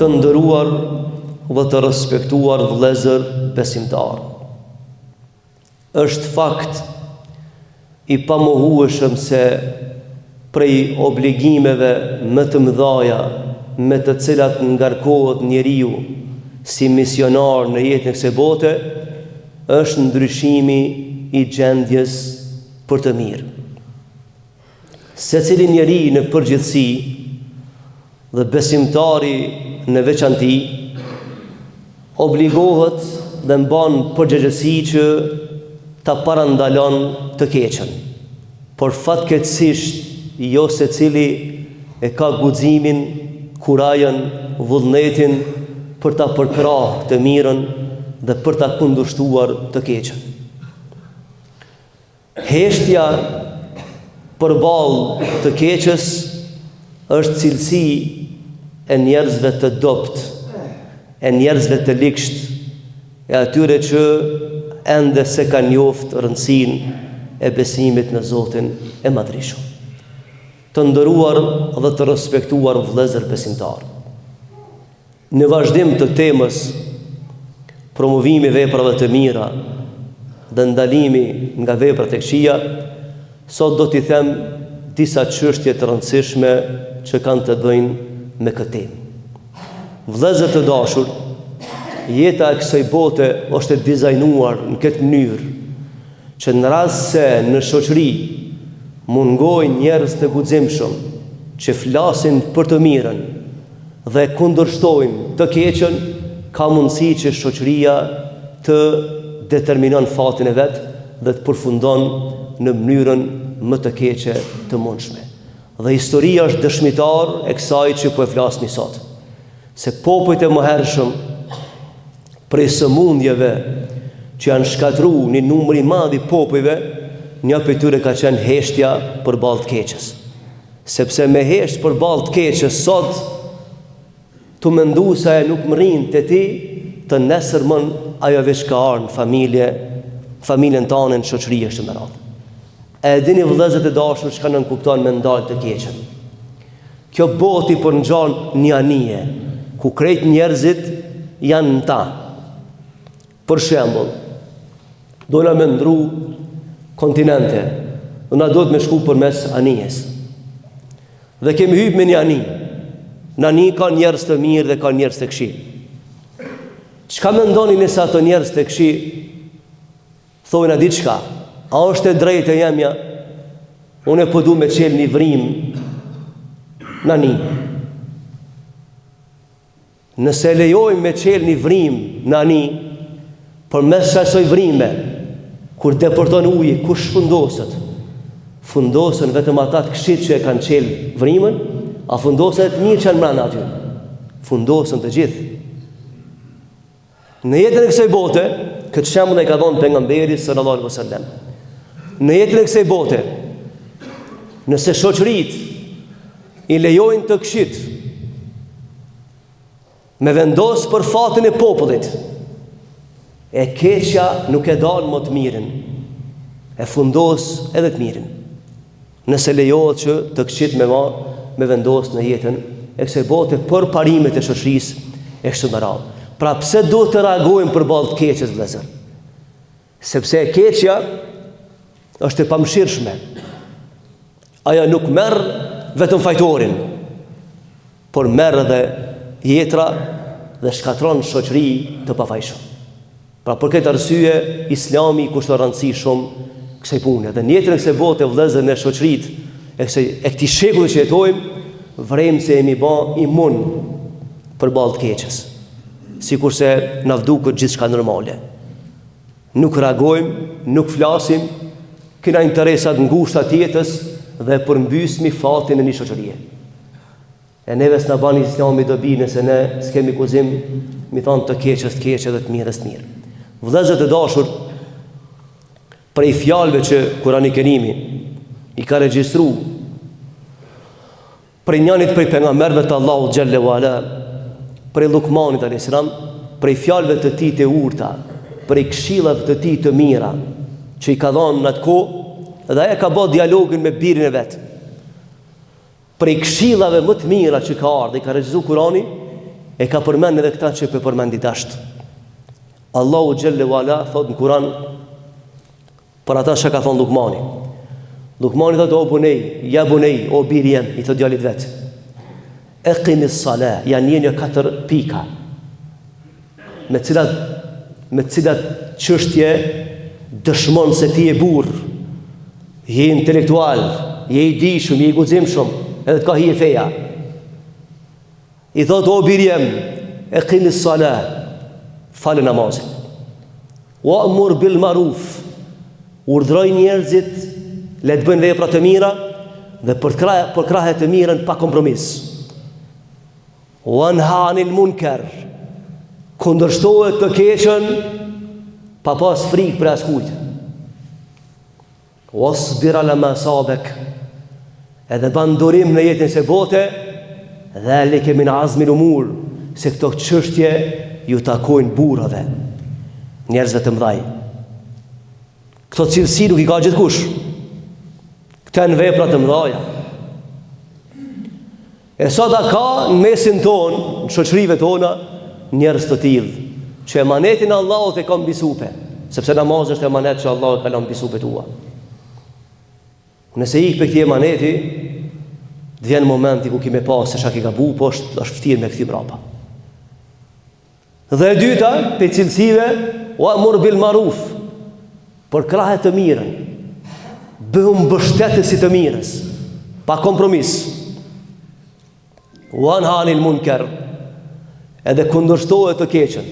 Të nderuar dhe të respektuar vëllezër besimtar, është fakt i pamohueshëm se prej obligimeve më të mëdha me të cilat ngarkohet njeriu si misionar në jetën e kësaj bote është ndryshimi i gjendjes për të mirë. Secili njeri në përgjithësi dhe besimtari në veçanti obligohet dhe mban përgjegjësi që ta parandalon të keqen. Por fatkeqësisht jo secili e ka guximin, kurajën, vullnetin për ta përkrahur të mirën dhe për ta kundërshtuar të keqen. Heshtja përballë të keqes është cilësi e njerëzve të dopt, e njerëzve të ligsht, e atyre që ende se kanë njoft rëndësinë e besimit në Zotin e Madhreshëm. Të nderuar dhe të respektuar vëllezër besimtar, në vazhdim të temës promovimi veprave të mira dhe ndalimi nga veprat e këqija, sot do t'i them disa çështje të rëndësishme që kanë të bëjnë me këtë temë. Vëllezër të dashur, jeta e kësaj bote është e dizajnuar në këtë mënyrë që në rast se në shoqëri mungojnë njerëz të guximshëm që flasin për të mirën dhe kundërshtojnë të keqen, ka mundësi që shoqëria të determinon fatin e vet dhe të përfundon në mënyrën më të keqe të mundshme. Dhe historia është dëshmitar e kësaj që po e flasni sot. Se popujt e mëhershëm prej sëmundjeve që janë shkatruar një numër i madh i popujve, një prej tyre ka qenë heshtja përballë të keqes. Sepse me hesht përballë të keqes sot tu mendu se ajo nuk mrin te ti, të nesërmën ajo veç ka ardhur në familjen tonë në shoqëri është më radh. E dini vëllezër të dashur çka nën kupton me ndalë të keqen. Kjo boti për ngjan një anije ku krejt njerëzit janë në ta. Për shembull, do na me ndru kontinente, do na duhet me shku përmes anijes. Dhe kemi hyrë me një anijë. Në anijë ka njerëz të mirë dhe ka njerëz të këqij. Çka mendoni nëse ato njerëz të këqij thonë diçka? A është e drejtë e jemja? Unë po du me qelë një vrim në anijë. Nëse lejojmë me qelë një vrim në anijë, për mes asoj vrime, kur deporton uji, kush fundoset? Fundosen vetëm ata të këqit që e kanë qelë vrimën, a fundosen të mirë që janë mbrana aty? Fundosen të gjithë. Në jetën e kësaj bote, këtë shembull e ka dhënë pejgamberi sallallahu alaihi wasallam. Në jetën e kësaj bote, nëse shoqëritë i lejojnë të këqit me vendos për fatin e popullit, e keqja nuk e dal më të mirën, e fundos edhe të mirën. Nëse lejohet që të këqit me vendos në jetën e kësaj bote për parimet e shoqërisë e kështu me radhë. Pra pse duhet të reagojmë përballë të keqes, vëllezër? Sepse e keqja është e pamëshirshme. Aja nuk merr vetëm fajtorin, por merr edhe jetra dhe shkatron shoqëri të pafajshëm. Pra për këtë arsye, Islami kushton rëndësi shumë kësaj pune. Dhe në jetën e kësaj bote, vëllezër, në shoqëritë e këtij shekulli që jetojmë, vrem se jemi bë imun përballë të keqes. Sikurse na vduket gjithçka normale. Nuk reagojmë, nuk flasim, kena interesat ngushta të jetës dhe përmbysmi fatin e një shoqërie. E neve s'na bani Islami dobi nëse ne s'kemi guzim, mi thonë të keqes të keqe dhe të mirës të mirë. Vëllezër të dashur, prej fjalëve që Kurani Kerimi i ka regjistruar prej njënit prej pejgamberëve të Allahut xhallahu ala, prej Lukmanit alayhis salam, prej fjalëve të tij të urta, prej këshillave të tij të mira që i ka dhënë në atë kohë, dhe ai ka bërë dialogin me birin e vet. Prej këshillave më të mira që ka ardhur, i ka regjistruar Kurani, e ka përmend edhe këta që për përmendi dasht. Allahu xhelle wala thot në Kur'an për ata që ka thonë Lukmani. Lukmani thot o bunej, ja bunej, o biri jem, i thot djalit vet. Eqimis salah, janë një 4 pika me cilat çështje dëshmon se ti je burr, je intelektual, je i dishum, je i guximshëm, edhe të ka hije feja. I thot o biri jem, eqimis salah, falë namazin. Wa'mur bil ma'ruf, urdhroj njerëzit le të bëjnë vepra të mira dhe për krahe të mirën pa kompromis. Wanha 'anil munkar, kundërshtohet të keqen pa pas frikë për askujt. Wasbir ala ma sabek, edhe ban durim në jetën se bote, dhalike min azmil umur, se këto çështje ju takojnë burrave, njerëzve të mëdhaj. Këto cilësi nuk i ka gjithkush. Këta në vepra të mëdhaja. E sot ka në mesin tonë, në shoqërive tona, njerëz të tillë, që emanetin Allahut e ka mbisupe, sepse namazi është emanet që Allahu ka lënë mbisupe tua. Nëse ik për këtij emaneti, të vjen momenti ku kimë pas se çka ke gabu, po është vërtet me këtë brapa. Dhe e dyta, pe cilësive, wa'mur bil ma'ruf, për krahe të mirën, bëhu mbështetësi të mirës, pa kompromis. Wanha 'anil munkar, edhe kundërshtohet të keqen,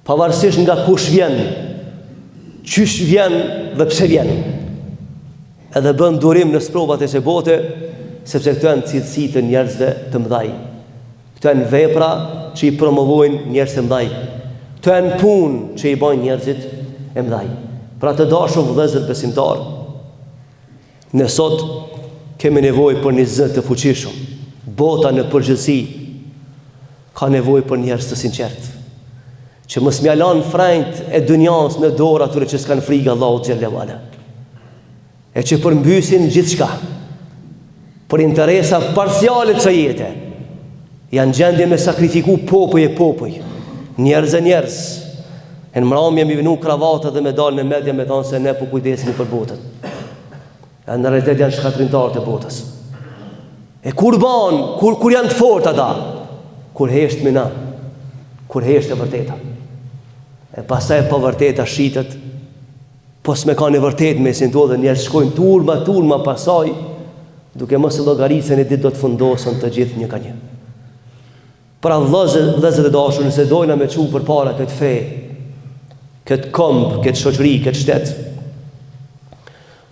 pavarësisht nga kush vjen, qysh vjen dhe pse vjen. Edhe bën durim në sprovat e së bote, sepse këto janë cilësi të njerëzve të mëdhaj. Këto janë vepra që i promovojnë njerëz të mëdhaj. Këto janë punë që i bojnë njerëzit e mëdhaj. Pra të dashur vëllezër besimtar, ne sot kemi nevojë për një zë të fuqishëm. Bota në përgjithësi ka nevojë për njerëz të sinqert, që mos mjalan frejt e dunjas në dorë atyre që s'kan frikë Allahut xhelle wala, e që përmbysin gjithçka për interesa parciale të jete, janë gjendje me sakrifiku popuj e popuj, njerëz e njerëz. E në mramje mi vinu kravatë dhe me dalë në media me thonë se ne po kujdesimi për botën. E në realitet janë shkatrimtarë të botës. E kur banë, kur janë të fort ata? Kur hesht mina, kur hesht e vërteta. E pasaj pa vërteta shitet, po s'me ka një vërtet me sinto dhe njerë shkojnë turma pasaj, duke mos e llogaritën e ditë do të fundosën të gjithë një ka një. Pra vëllezër e dashur, nëse dojna me çu përpara këtë fe, këtë komb, këtë shoqëri, këtë shtet,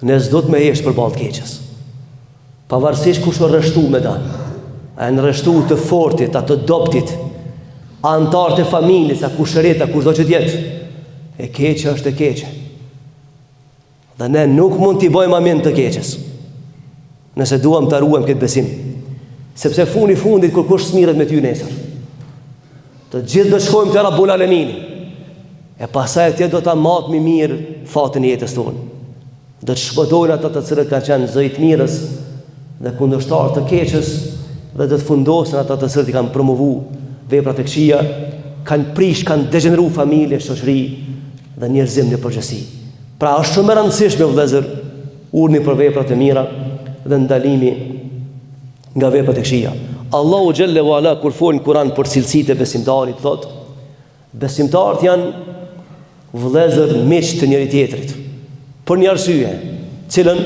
ne s'do të me hesht për ballë të keqes. Pavarësisht kush është rreshtu me ta, a në rreshtu të fortit, a të doptit, a antar të familjes, a kushëreta, kush do që t'jetë, e keqe është e keqe. Dhe ne nuk mund t'i bëjmë amin të keqes, nëse duam të ruajmë këtë besim. Sepse fundit kur kush smiret me ty nesër, të gjithë do shkojmë të Rabbul Alamin, e pasaj atje do ta matë mi mirë fatin e jetës tonë. Do të shpëtojnë ata të cilët kanë qenë zëjt mirës dhe kundërshtarë të keqës, dhe do të fundosin ata të cilët i kanë promovu veprat e këqija, kanë prish, kanë degeneru familje, shoqëri dhe njerëzim në përgjithësi. Pra është shumë e rëndësishme vëllezër, urni për veprat e mira dhe ndalimi nga veprat e këqija. Allahu xhelle wala kur fol në Kur'an për cilësitë e besimtarit thotë, besimtarët janë vëllezër miq të njëri tjetrit, për një arsye, cilën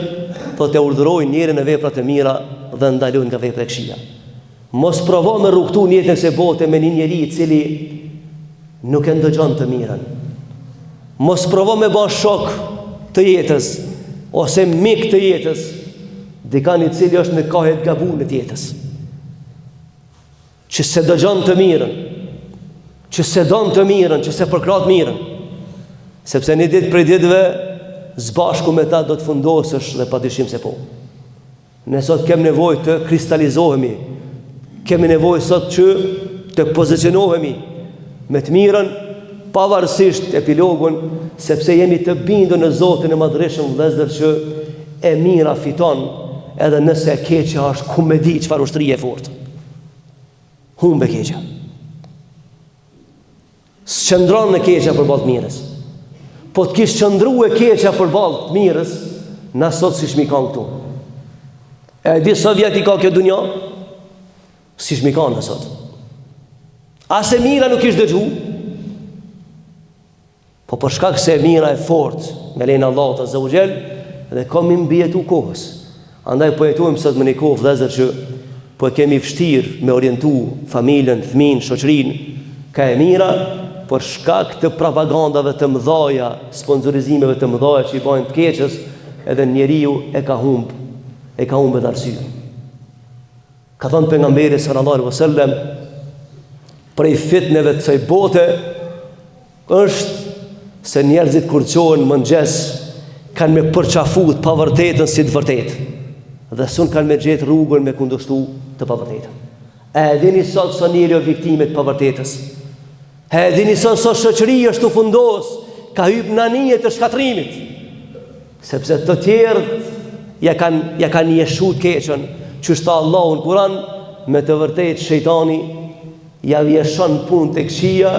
thotë e urdhërojnë njërin në veprat e mira dhe ndalojnë nga veprat e këqija. Mos provo me rrugtu në jetën e bote me një njeri i cili nuk e ndëgjon të mirën. Mos provo me bë shok të jetës ose mik të jetës dikani i cili është në kohë të gabuar të jetës, që se dëgjon të mirën, që se don të mirën, që se përkrat mirën, sepse një ditë prej ditëve zbashku me ta do të fundosësh dhe padyshim se po. Ne sot kem nevojë të kristalizohemi, kemi nevojë sot që të pozicionohemi me të mirën, pavarësisht epilogun, sepse jemi të bindur në Zotin e Madhreshëm vëllezër që e mira fiton, edhe nëse e keqja është ku me di çfarë ushtrie e fortë. Humbe keqja. qëndron në keqja përballë të mirës. Po të kish qëndru e keqja përballë të mirës, na sot si shmikan këtu. E di sa vjet i ka kjo dunja? Si shmikan në sot. As e mira nuk ish dëgju, po për shkak se e mira e fort, me lejnë Allahut Azza wa Jall, dhe kam mbjetu kohës. Andaj po jetojmë sot me një kohë vëllezër që po e kemi vështirë me orientu familjen, fëmin, shoqërinë, ka e mira, për shkak të propagandave të mëdha, sponsorizimeve të mëdha që i bajnë të keqës, edhe njeriu e ka humbë arsye. Ka thënë pejgamberi sallallahu alaihi wasallam, prej fitneve të kësaj bote është se njerëzit kur qohen mëngjes kanë me përqafu të pavërtetën si të vërtetë, dhe sun kanë me gjetë rrugën me kundërshtu të pavërtetën. E dini sot sa njeri o viktime të pavërtetës. E dini sot sa shoqëria është të fundos, ka hyp në anije të shkatrimit, sepse të tjerët ja kanë jeshu të keqën, që shta Allahu në Kuran, me të vërtetë shejtani ja vjeshon punë të këqija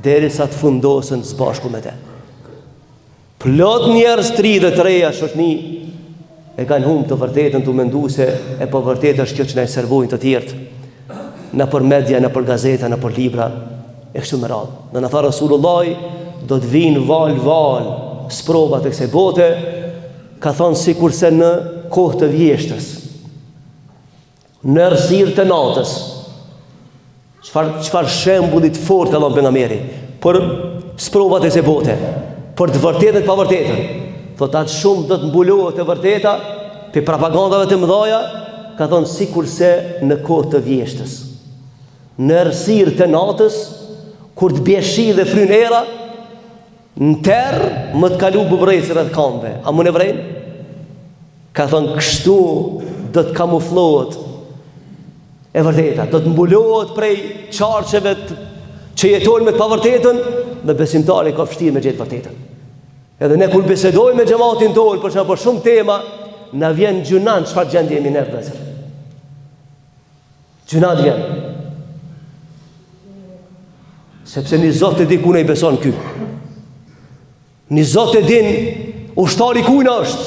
derisa të fundosën së bashku me te. Plot njerëz të ri dhe të reja shoqni e kanë humbë të vërtetën, të mendu se e po vërtetë është kjo që na i servojnë të tjerët, në për media, në për gazeta, në për libra, e kështu me radhë. Dhe në tha Rasulullah, do të vinë val sprovat e kësaj bote, ka thonë si kurse në kohë të vjeshtës, në errësirë të natës. Çfarë shembullit fort ka dhënë pejgamberi për sprovat e kësaj bote, për të vërtetën e pavërtetën. Thot atë shumë do të mbulohet e vërteta për propagandave të mëdha, ka thonë si kurse në kohë të vjeshtës, në errësirë të natës, kur të bie shi dhe fryn era, në terë më të kalu bubrecër e të kambe. A më në vrejnë? Ka thonë kështu do të kamuflohet e vërteta, do të mbulohet prej qarqeve që jetojnë me të pavërtetën, dhe besimtari ka vështirë me gjetë vërtetën. Edhe ne kur bisedojmë me xhamatin tonë për shumë tema, na vjen gjunan çfarë gjendje jemi ne vëllezër. Gjunat vjen. Sepse një Zot e di ku ne i beson ky. Një Zot e din ushtari kujna është.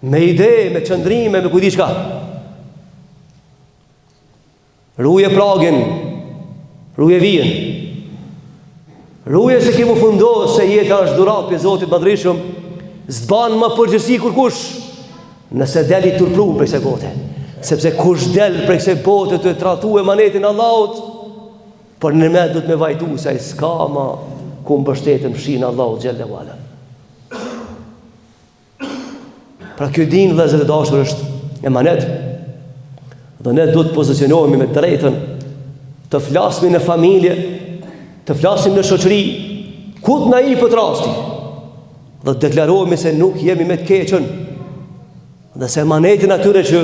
Me ide, me qëndrime, me kujdi shka. Ruje pragin, ruje vijen. Ruje se kemu fundohë se jeta është durat për Zotit Madrishëm, s'ban më përgjësi kërkush, nëse deli turpru për se bote. Sepse kush del për se bote të tratu e manetin Allahut, për në me du të me vajtu se i s'ka ma ku mbështetën mshinë Allahut gjelle wala. Pra kjo din vëllezër e dashur është emanet, dhe ne du të pozicionohemi me drejtën të flasmi në familje, të flasim në shoqëri, ku të na i për rasti, dhe të deklarohemi se nuk jemi me të keqën, dhe se emanetin atyre që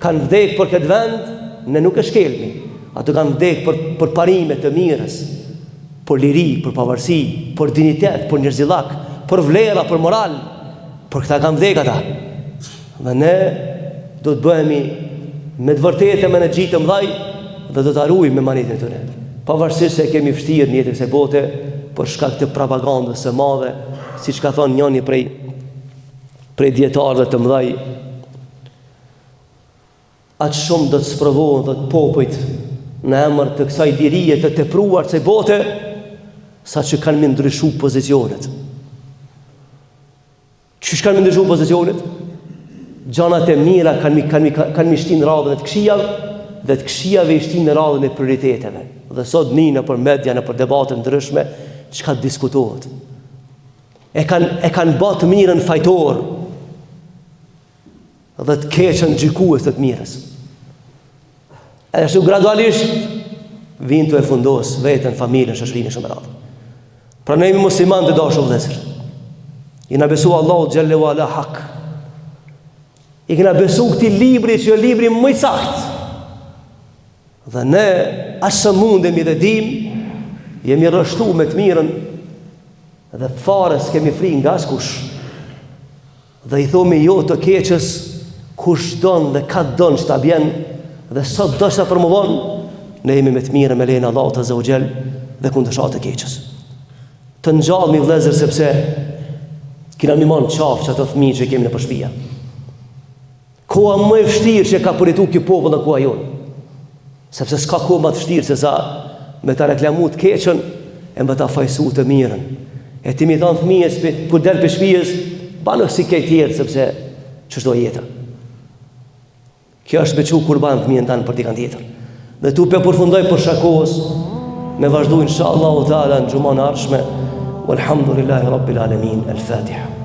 kanë vdek për këtë vend, ne nuk e shkelmi. Ato kanë vdek për parime të mirës, për liri, për pavarësi, për dignitet, për njerëzillak, për vlera, për moral, për këta kanë vdek ata. Dhe ne do të bëhemi me të vërtetë me në gjitë të mdhaj, dhe do të arrujmë me manetin të ne. Pavarësisht se kemi vështirë në jetën e kësaj bote për shkak të propagandës së madhe, siç ka thonë njëri prej dietarëve të mëdhaj, atë shumë do të sprovohen dhe të popujt në emër të kësaj lirie të tepruar të kësaj bote, sa që kanë me ndryshu pozicionet. Qysh kanë me ndryshu pozicionet? Gjanat e mira kanë mi shtinë radhën e të këqijave, dhe të këqijave i shtinë radhën e prioriteteve. Dhe sot në për media, në për debatën ndryshme, çka diskutohet. E kanë bë të mirën fajtor, dhe të keqën gjykues të mirës. E ashtu gradualisht vinë të e fundos vetën, familjen, shoqërinë shumë radhë. Pra ne jemi musliman të dashur vëllezër. I na besu Allahu xhallahu ala hak. I kena besu këtij libri që është libri më i saktë. Dhe ne asë mundemi dhe dim, jemi rështu me të mirën, dhe fare s'kemi fri nga askush. Dhe i thomi jo të keqës, kush don dhe ka don që ta bjen, dhe sot do që ta promovon, ne jemi me të mirë me lejnë Allahut Azza wa Jall, dhe kundërshat e keqës. Të ngjallë mi vëllezër sepse kina mi marrë qafë që ato fëmijë që kemi në përshpia. Koha më e vështirë që ka përjetu kjo popull në koha jonë. Sepse s'ka kohë më të vështirë se sa me ta reklamu të keqën e me ta fajsu të mirën. E ti mi thonë fëmijës, kur del për shtëpijës, banë si kej tjerë, sepse ç'është jeta. Kjo është me çu kurban fëmijën tanë për dikën tjetër. Dhe tu pe përfundoj për shakos, me vazhdu inshallah ta'ala në gjumon ardhshme. Walhamdulillahi Rabbil Alamin. Al-Fatiha.